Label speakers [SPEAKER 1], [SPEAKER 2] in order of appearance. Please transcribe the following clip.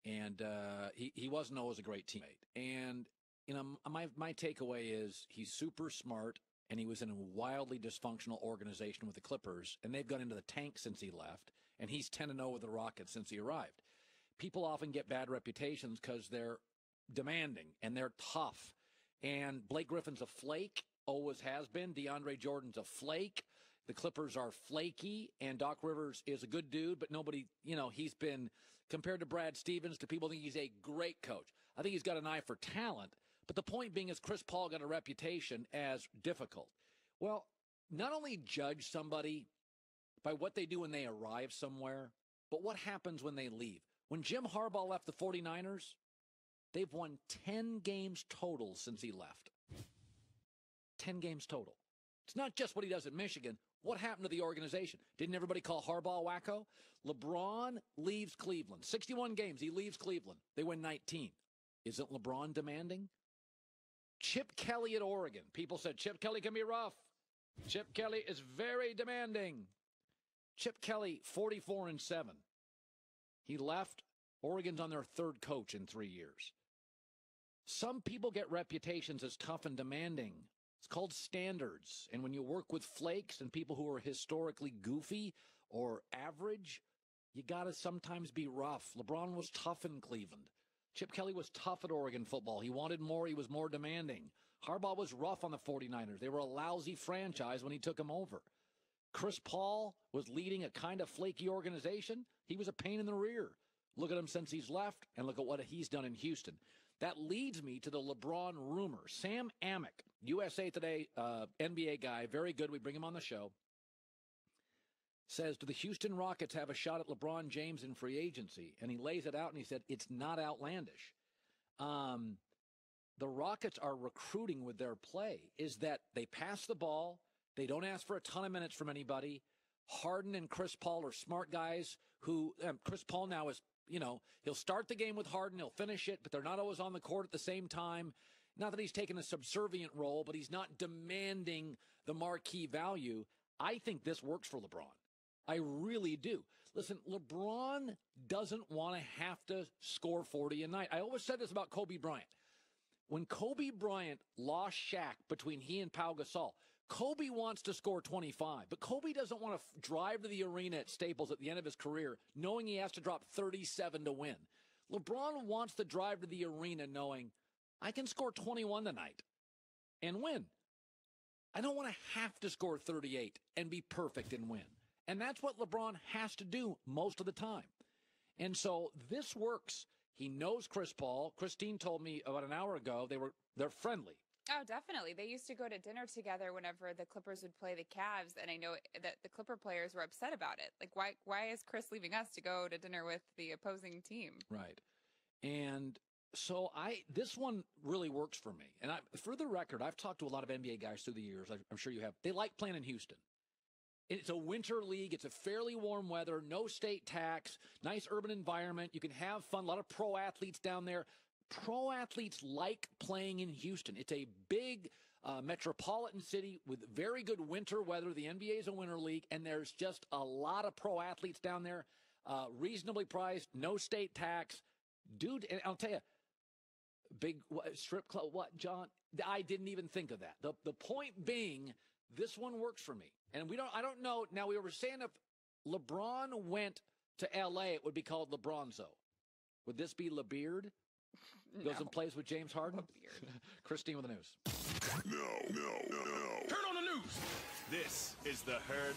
[SPEAKER 1] And he wasn't always a great teammate. And, you know, my takeaway is he's super smart, and he was in a wildly dysfunctional organization with the Clippers, and they've gone into the tank since he left, and he's 10-0 with the Rockets since he arrived. People often get bad reputations because they're demanding, and they're tough. And Blake Griffin's a flake, always has been. DeAndre Jordan's a flake. The Clippers are flaky, and Doc Rivers is a good dude, but nobody, you know, he's been, compared to Brad Stevens, to people think he's a great coach. I think he's got an eye for talent, but the point being is Chris Paul got a reputation as difficult. Well, not only judge somebody by what they do when they arrive somewhere, but what happens when they leave. When Jim Harbaugh left the 49ers, they've won 10 games total since he left. 10 games total. It's not just what he does at Michigan. What happened to the organization? Didn't everybody call Harbaugh wacko? LeBron leaves Cleveland. 61 games, he leaves Cleveland. They win 19. Isn't LeBron demanding? Chip Kelly at Oregon. People said Chip Kelly can be rough. Chip Kelly is very demanding. Chip Kelly, 44-7. He left. Oregon's on their third coach in 3 years. Some people get reputations as tough and demanding. It's called standards. And when you work with flakes and people who are historically goofy or average, you got to sometimes be rough. LeBron was tough in Cleveland. Chip Kelly was tough at Oregon football. He wanted more. He was more demanding. Harbaugh was rough on the 49ers. They were a lousy franchise when he took them over. Chris Paul was leading a kind of flaky organization. He was a pain in the rear. Look at him since he's left, and look at what he's done in Houston. That leads me to the LeBron rumor. Sam Amick, USA Today NBA guy, very good. We bring him on the show. Says, do the Houston Rockets have a shot at LeBron James in free agency? And he lays it out, and he said, it's not outlandish. The Rockets are recruiting with their play, is that they pass the ball. They don't ask for a ton of minutes from anybody. Harden and Chris Paul are smart guys who Chris Paul now is, you know, he'll start the game with Harden, he'll finish it, but they're not always on the court at the same time. Not that he's taken a subservient role, but he's not demanding the marquee value. I think this works for LeBron. I really do. Listen, LeBron doesn't want to have to score 40 a night. I always said this about Kobe Bryant. When Kobe Bryant lost Shaq between he and Pau Gasol, Kobe wants to score 25, but Kobe doesn't want to drive to the arena at Staples at the end of his career knowing he has to drop 37 to win. LeBron wants to drive to the arena knowing I can score 21 tonight and win. I don't want to have to score 38 and be perfect and win. And that's what LeBron has to do most of the time. And so this works. He knows Chris Paul. Christine told me about an hour ago they're friendly.
[SPEAKER 2] Oh, definitely. They used to go to dinner together whenever the Clippers would play the Cavs, and I know that the Clipper players were upset about it. Like, why is Chris leaving us to go to dinner with the opposing team?
[SPEAKER 1] Right. And so this one really works for me. And for the record, I've talked to a lot of NBA guys through the years. I'm sure you have. They like playing in Houston. It's a winter league. It's a fairly warm weather, no state tax, nice urban environment. You can have fun. A lot of pro athletes down there. Pro athletes like playing in Houston. It's a big metropolitan city with very good winter weather. The NBA is a winter league, and there's just a lot of pro athletes down there, reasonably priced, no state tax. Dude, and I'll tell you, big strip club, what, John? I didn't even think of that. The point being, this one works for me. And I don't know. Now, we were saying if LeBron went to L.A., it would be called LeBronzo. Would this be LeBeard? Goes and plays with James Harden? Christine with the news.
[SPEAKER 3] No. Turn on the news. This is the Herd